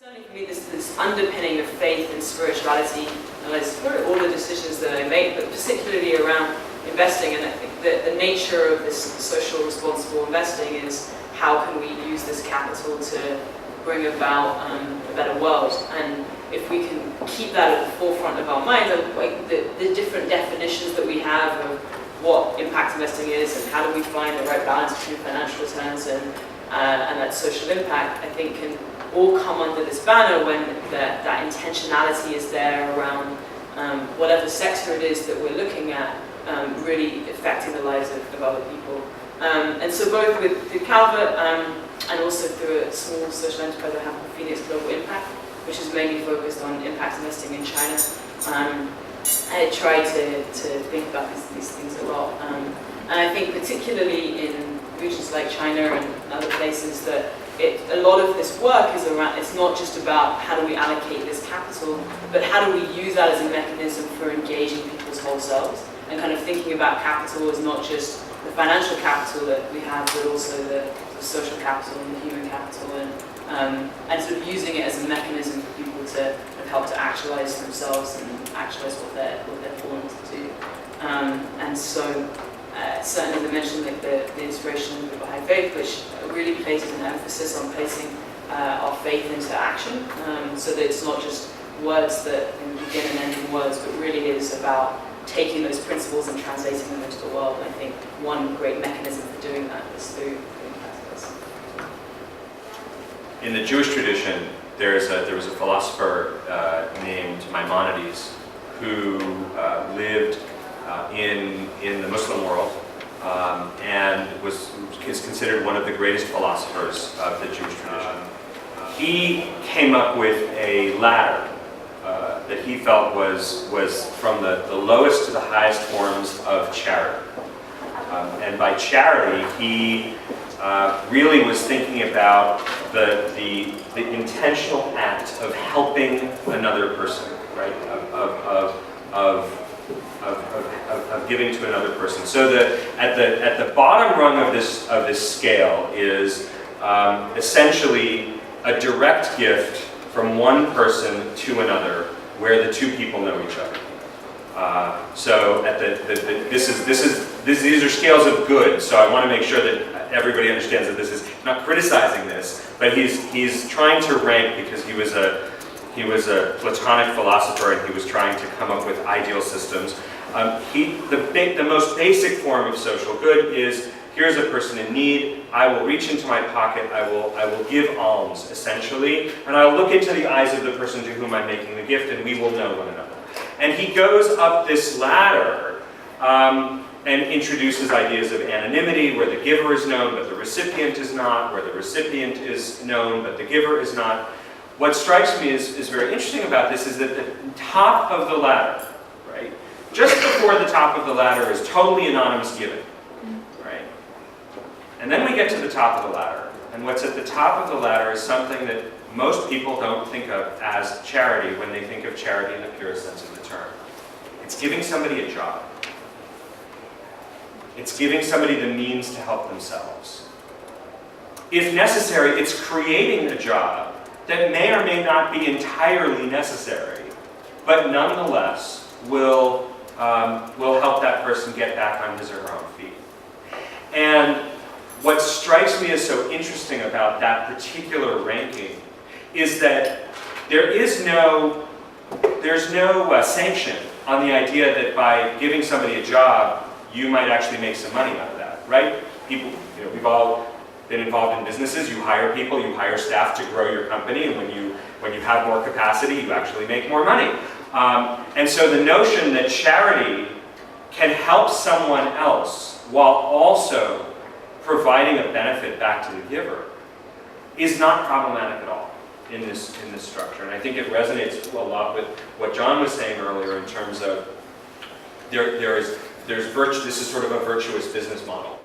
Certainly for me, this underpinning of faith and spirituality lies through all the decisions that I make, but particularly around investing. And I think that the nature of this social responsible investing is how can we use this capital to bring about a better world. And if we can keep that at the forefront of our minds, like the different definitions that we have of what impact investing is and how do we find the right balance between financial returns and that social impact, I think can all come under this banner when that intentionality is there around whatever sector it is that we're looking at, really affecting the lives of other people. And so both through Calvert and also through a small social enterprise I have called Phoenix Global Impact, which is mainly focused on impact investing in China. I try to think about these things a lot. And I think particularly in regions like China and other places that a lot of this work is around, it's not just about how do we allocate this capital, but how do we use that as a mechanism for engaging people's whole selves, and kind of thinking about capital as not just the financial capital that we have, but also the social capital and the human capital, and sort of using it as a mechanism for people to help to actualize themselves and actualize what they're born to do. And so certainly they mentioned like the inspiration behind faith, which really places an emphasis on placing our faith into action, so that it's not just words that begin and end in words, but really is about taking those principles and translating them into the world. And I think one great mechanism for doing that is through practice. In the Jewish tradition, there was a philosopher named Maimonides who lived in the Muslim world and is considered one of the greatest philosophers of the Jewish tradition. He came up with a ladder that he felt was from the lowest to the highest forms of charity. And by charity, he really was thinking about the intentional act of helping another person, right? Of giving to another person. So at the bottom rung of this scale is essentially a direct gift from one person to another, where the two people know each other. So at these are scales of good. So I want to make sure that everybody understands that this is not criticizing this, but he's trying to rank, because he was a Platonic philosopher and he was trying to come up with ideal systems. The most basic form of social good is, here's a person in need, I will reach into my pocket, I will give alms, essentially, and I'll look into the eyes of the person to whom I'm making the gift, and we will know one another. And he goes up this ladder and introduces ideas of anonymity, where the giver is known but the recipient is not, where the recipient is known but the giver is not. What strikes me is very interesting about this is that the top of the ladder, right, just before the top of the ladder is totally anonymous giving, right? And then we get to the top of the ladder, and what's at the top of the ladder is something that most people don't think of as charity when they think of charity in the purest sense of the term. It's giving somebody a job. It's giving somebody the means to help themselves. If necessary, it's creating a job that may or may not be entirely necessary, but nonetheless will help that person get back on his or her own feet. And what strikes me as so interesting about that particular ranking is that there's no sanction on the idea that by giving somebody a job, you might actually make some money out of that, right? People, we've all been involved in businesses. You hire people, you hire staff to grow your company, and when you have more capacity, you actually make more money. And so the notion that charity can help someone else while also providing a benefit back to the giver is not problematic at all in this structure. And I think it resonates a lot with what John was saying earlier in terms of there's virtue. This is sort of a virtuous business model.